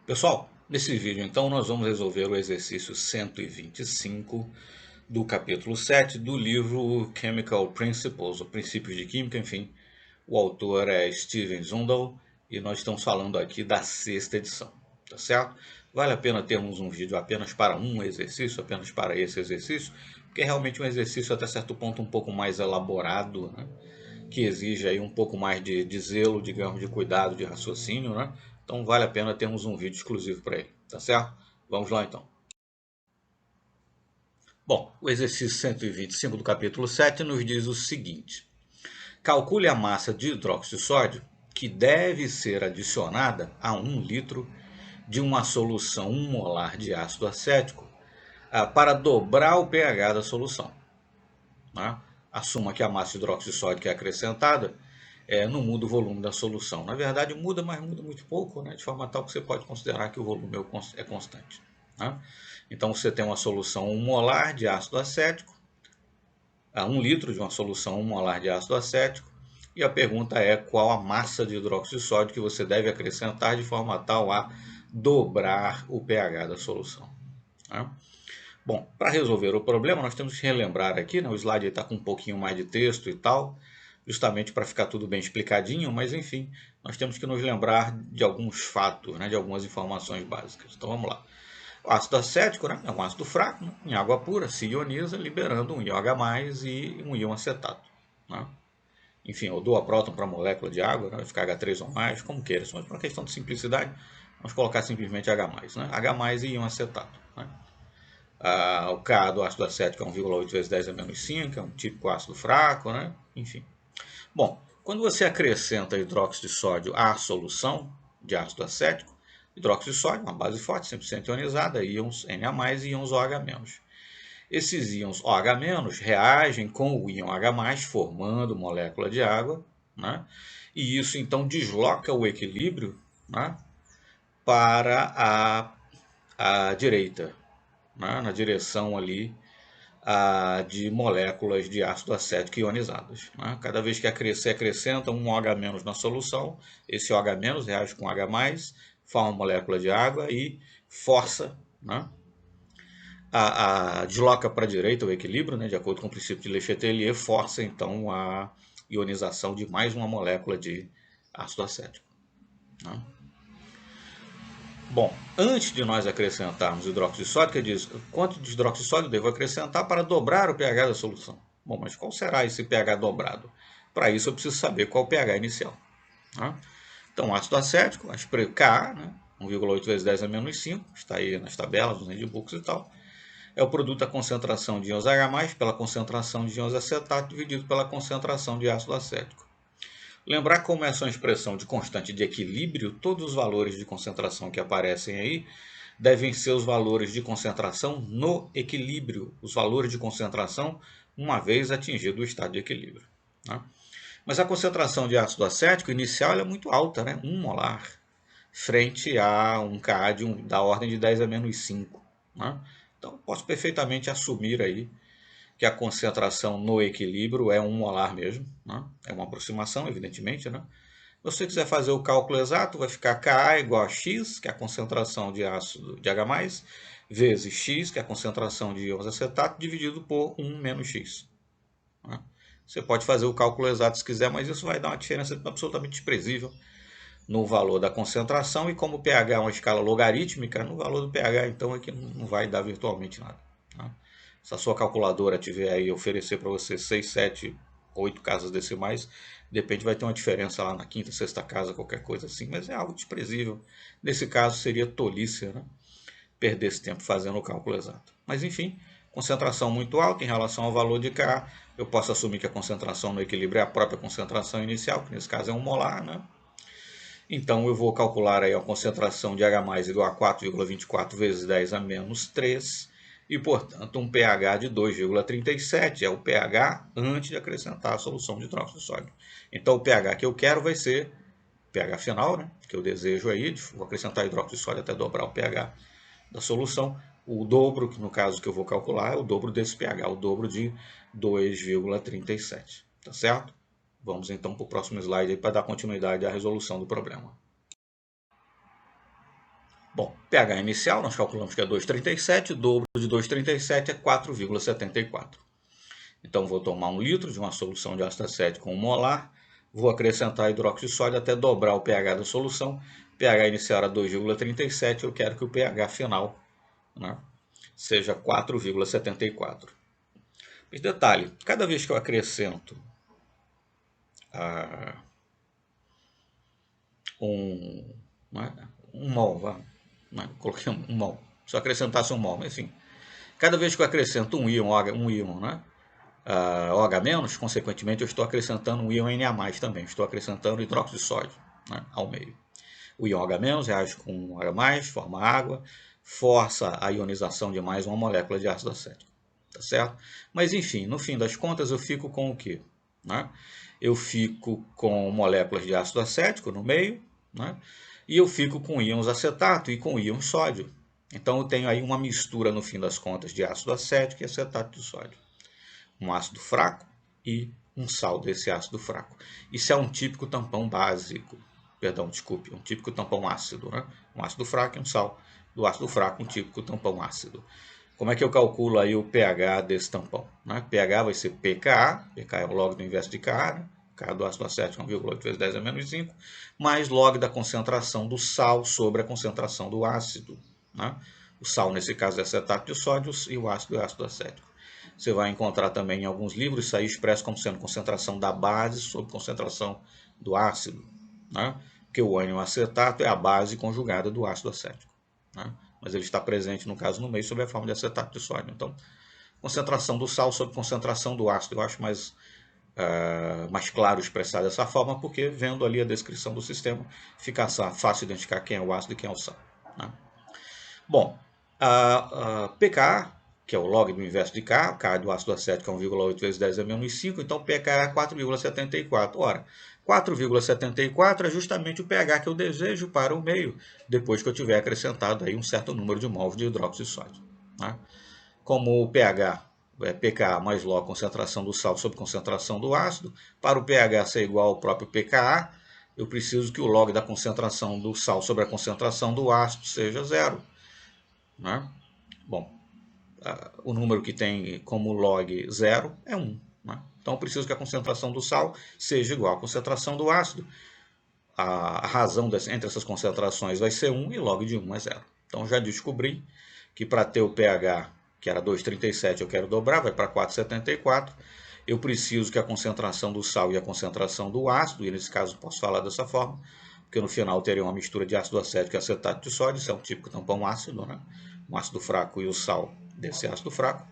Pessoal, nesse vídeo então nós vamos resolver o exercício 125 do capítulo 7 do livro Chemical Principles, ou Princípios de Química, enfim. O autor é Steven Zundel e nós estamos falando aqui da sexta edição, tá certo? Vale a pena termos um vídeo apenas para um exercício, apenas para esse exercício, porque é realmente um exercício até certo ponto um pouco mais elaborado, né? Que exige aí um pouco mais de zelo, digamos, de cuidado, de raciocínio, né? Então vale a pena termos um vídeo exclusivo para ele, tá certo? Vamos lá então. Bom, o exercício 125 do capítulo 7 nos diz o seguinte: calcule a massa de hidróxido de sódio que deve ser adicionada a 1 litro de uma solução 1 molar de ácido acético para dobrar o pH da solução. Né? Assuma que a massa de hidróxido de sódio que é acrescentada não muda o volume da solução. Na verdade, muda, mas muda muito pouco, né? De forma tal que você pode considerar que o volume é constante. Né? Então, você tem uma solução 1 molar de ácido acético, 1 litro de uma solução 1 molar de ácido acético, e a pergunta é qual a massa de hidróxido de sódio que você deve acrescentar de forma tal a dobrar o pH da solução. Né? Bom, para resolver o problema, nós temos que relembrar aqui, né, o slide está com um pouquinho mais de texto e tal, justamente para ficar tudo bem explicadinho, mas enfim, nós temos que nos lembrar de alguns fatos, né, de algumas informações básicas. Então vamos lá. O ácido acético, né, é um ácido fraco, né, em água pura, se ioniza, liberando um íon H+, e um íon acetato. Né? Enfim, eu dou a próton para a molécula de água, né, vai ficar H3 ou mais, como queira, mas por uma questão de simplicidade, vamos colocar simplesmente H+, né, H+, e íon acetato. Né? O Ka do ácido acético é 1,8 vezes 10 a menos 5, é um típico ácido fraco, né? Enfim. Bom, quando você acrescenta hidróxido de sódio à solução de ácido acético, hidróxido de sódio, uma base forte, 100% ionizada, íons Na+, e íons OH-. Esses íons OH- reagem com o íon H+, formando molécula de água, né? E isso então desloca o equilíbrio, né, para a direita, né, na direção ali de moléculas de ácido acético ionizadas. Né? Cada vez que você acrescenta um OH- na solução, esse OH- reage com H+, forma uma molécula de água e força, né, desloca para a direita o equilíbrio, né, de acordo com o princípio de Le Chatelier, força então a ionização de mais uma molécula de ácido acético. Né? Bom, antes de nós acrescentarmos hidróxido de sódio, que diz quanto de hidróxido de sódio devo acrescentar para dobrar o pH da solução? Bom, mas qual será esse pH dobrado? Para isso eu preciso saber qual é o pH inicial. Né? Então, ácido acético, Ka, né? 1,8 vezes 10 a menos 5, está aí nas tabelas, nos handbooks e tal, é o produto da concentração de íons H+, pela concentração de íons acetato, dividido pela concentração de ácido acético. Lembrar como essa é uma expressão de constante de equilíbrio, todos os valores de concentração que aparecem aí devem ser os valores de concentração no equilíbrio, os valores de concentração uma vez atingido o estado de equilíbrio. Né? Mas a concentração de ácido acético inicial é muito alta, né? 1 molar, frente a um Ka da ordem de 10 a menos 5. Né? Então posso perfeitamente assumir aí que a concentração no equilíbrio é 1 molar mesmo. Né? É uma aproximação, evidentemente. Né? Se você quiser fazer o cálculo exato, vai ficar Ka igual a X, que é a concentração de ácido de H+, vezes X, que é a concentração de íons acetato, dividido por 1 menos X. Né? Você pode fazer o cálculo exato se quiser, mas isso vai dar uma diferença absolutamente desprezível no valor da concentração, e como o pH é uma escala logarítmica, no valor do pH, então, é que não vai dar virtualmente nada. Né? Se a sua calculadora tiver aí oferecer para você 6, 7, 8 casas decimais, de repente vai ter uma diferença lá na quinta, sexta casa, qualquer coisa assim, mas é algo desprezível. Nesse caso seria tolice, né? Perder esse tempo fazendo o cálculo exato. Mas enfim, concentração muito alta em relação ao valor de Ka, eu posso assumir que a concentração no equilíbrio é a própria concentração inicial, que nesse caso é 1 molar, né? Então eu vou calcular aí a concentração de H+ igual a 4,24 vezes 10 a menos 3, e portanto um pH de 2,37 é o pH antes de acrescentar a solução de hidróxido de sódio. Então o pH que eu quero vai ser pH final, né, que eu desejo aí, vou acrescentar hidróxido de sódio até dobrar o pH da solução. O dobro, que no caso que eu vou calcular, é o dobro desse pH, o dobro de 2,37. Tá certo? Vamos então para o próximo slide para dar continuidade à resolução do problema. Bom, pH inicial, nós calculamos que é 2,37, o dobro de 2,37 é 4,74. Então, vou tomar 1 litro de uma solução de ácido acético com 1 molar, vou acrescentar hidróxido de sódio até dobrar o pH da solução. pH inicial era 2,37, eu quero que o pH final, né, seja 4,74. Mas detalhe, cada vez que eu acrescento um mol, coloquei um mol, se eu acrescentasse um mol, mas enfim, cada vez que eu acrescento um íon, né, OH-, consequentemente eu estou acrescentando um íon Na+, também, estou acrescentando hidróxido de sódio, né, ao meio. O íon OH- reage com OH+, forma água, força a ionização de mais uma molécula de ácido acético, tá certo? Mas enfim, no fim das contas eu fico com o quê? Né? Eu fico com moléculas de ácido acético no meio, né? E eu fico com íons acetato e com íons sódio. Então eu tenho aí uma mistura no fim das contas de ácido acético e acetato de sódio. Um ácido fraco e um sal desse ácido fraco. Isso é um típico tampão básico. Perdão, desculpe, um típico tampão ácido, né? Um ácido fraco e um sal do ácido fraco, um típico tampão ácido. Como é que eu calculo aí o pH desse tampão? Né? pH vai ser pKa, pKa é o log do inverso de Ka, né? Ka do ácido acético 1,8 vezes 10 a menos 5, mais log da concentração do sal sobre a concentração do ácido. Né? O sal, nesse caso, é acetato de sódio e o ácido é ácido acético. Você vai encontrar também em alguns livros isso aí expresso como sendo concentração da base sobre concentração do ácido, né? Porque o ânion acetato é a base conjugada do ácido acético, né? Mas ele está presente, no caso, no meio, sob a forma de acetato de sódio. Então, concentração do sal sobre concentração do ácido, eu acho mais claro expressar dessa forma, porque vendo ali a descrição do sistema, fica fácil identificar quem é o ácido e quem é o sal, né? Bom, a pKa, que é o log do inverso de Ka, Ka do ácido acético é 1,8 vezes 10 a menos 5, então pKa é 4,74. Ora, 4,74 é justamente o pH que eu desejo para o meio, depois que eu tiver acrescentado aí um certo número de mols de hidróxido de sódio, né? Como o pH é pKa mais log concentração do sal sobre concentração do ácido, para o pH ser igual ao próprio pKa, eu preciso que o log da concentração do sal sobre a concentração do ácido seja zero, né? Bom, o número que tem como log 0 é 1. Né? Então eu preciso que a concentração do sal seja igual à concentração do ácido. A razão entre essas concentrações vai ser 1 e log de 1 é 0. Então já descobri que para ter o pH, que era 2,37, eu quero dobrar, vai para 4,74. Eu preciso que a concentração do sal e a concentração do ácido, e nesse caso posso falar dessa forma, porque no final teria uma mistura de ácido acético e acetato de sódio, isso é um típico tampão ácido, né? Um ácido fraco e o sal desse ácido fraco.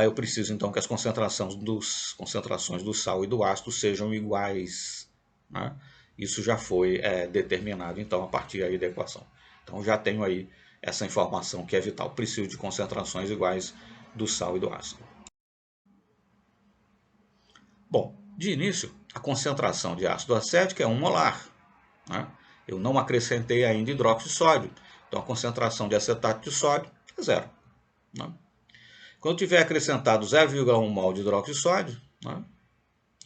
Eu preciso então que as concentrações do sal e do ácido sejam iguais, né? Isso já foi determinado então a partir aí da equação. Então já tenho aí essa informação que é vital. Preciso de concentrações iguais do sal e do ácido. Bom, de início, a concentração de ácido acético é 1 molar, né? Eu não acrescentei ainda hidróxido de sódio. Então a concentração de acetato de sódio é 0. Né? Quando tiver acrescentado 0,1 mol de hidróxido de sódio, né?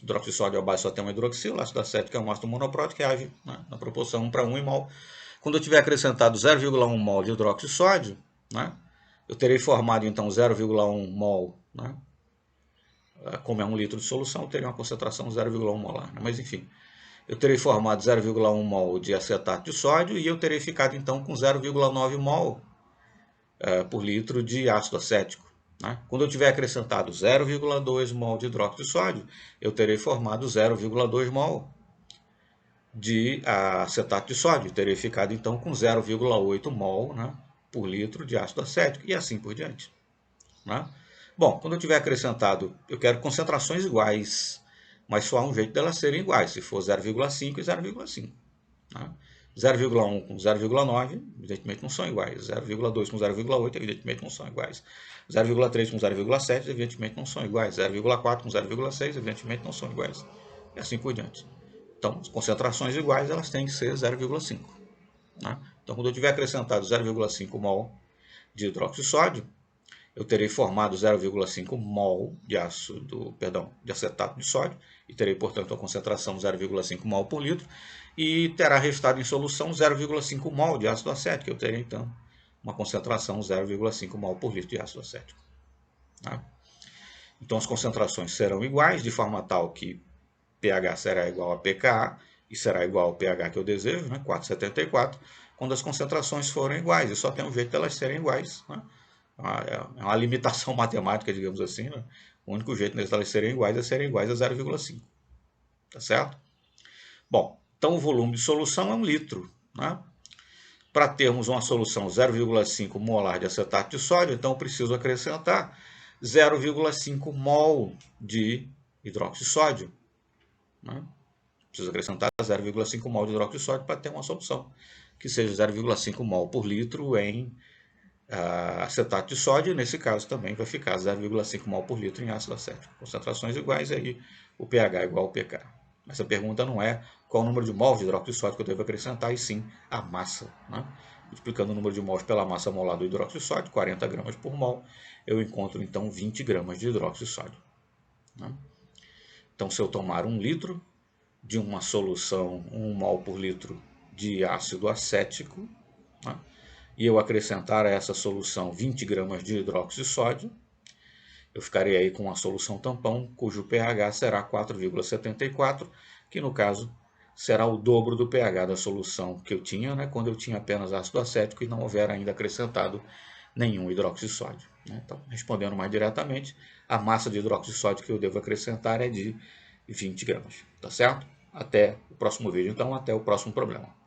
Hidróxido de sódio a base só tem uma hidroxila, ácido acético é um ácido monoprótico que age, né, na proporção 1 para 1 em mol. Quando eu tiver acrescentado 0,1 mol de hidróxido de sódio, né, eu terei formado então 0,1 mol, né, como é 1 litro de solução, eu teria uma concentração de 0,1 molar. Né, mas enfim, eu terei formado 0,1 mol de acetato de sódio e eu terei ficado então com 0,9 mol por litro de ácido acético. Né? Quando eu tiver acrescentado 0,2 mol de hidróxido de sódio, eu terei formado 0,2 mol de acetato de sódio. Terei ficado então com 0,8 mol, né, por litro de ácido acético e assim por diante. Né? Bom, quando eu tiver acrescentado, eu quero concentrações iguais, mas só há um jeito delas serem iguais, se for 0,5 e 0,5. Né? 0,1 com 0,9, evidentemente não são iguais. 0,2 com 0,8, evidentemente não são iguais. 0,3 com 0,7, evidentemente não são iguais. 0,4 com 0,6, evidentemente não são iguais. E assim por diante. Então, as concentrações iguais, elas têm que ser 0,5. Né? Então, quando eu tiver acrescentado 0,5 mol de hidróxido de sódio, eu terei formado 0,5 mol de de acetato de sódio, e terei, portanto, a concentração 0,5 mol por litro, e terá restado em solução 0,5 mol de ácido acético, eu terei, então, uma concentração 0,5 mol por litro de ácido acético. Tá? Então, as concentrações serão iguais, de forma tal que pH será igual a pKa, e será igual ao pH que eu desejo, né, 4,74, quando as concentrações forem iguais, e só tem um jeito de elas serem iguais, né? É uma limitação matemática, digamos assim, né? O único jeito de elas serem iguais a 0,5, tá certo? Bom, então o volume de solução é 1 litro, né? Para termos uma solução 0,5 molar de acetato de sódio, então eu preciso acrescentar 0,5 mol de hidróxido de sódio, né? Preciso acrescentar 0,5 mol de hidróxido de sódio para ter uma solução que seja 0,5 mol por litro em acetato de sódio, e nesse caso também vai ficar 0,5 mol por litro em ácido acético. Concentrações iguais, aí o pH é igual ao pK. Essa pergunta não é qual o número de mols de hidróxido de sódio que eu devo acrescentar, e sim a massa, né? Multiplicando o número de mols pela massa molar do hidróxido de sódio, 40 gramas por mol, eu encontro então 20 gramas de hidróxido de sódio, né? Então, se eu tomar 1 litro de uma solução 1 mol por litro de ácido acético, né, e eu acrescentar a essa solução 20 gramas de hidróxido de sódio, eu ficarei aí com uma solução tampão, cujo pH será 4,74, que no caso será o dobro do pH da solução que eu tinha, né, quando eu tinha apenas ácido acético e não houver ainda acrescentado nenhum hidróxido de sódio, né? Então, respondendo mais diretamente, a massa de hidróxido de sódio que eu devo acrescentar é de 20 gramas, tá certo? Até o próximo vídeo, então, até o próximo problema.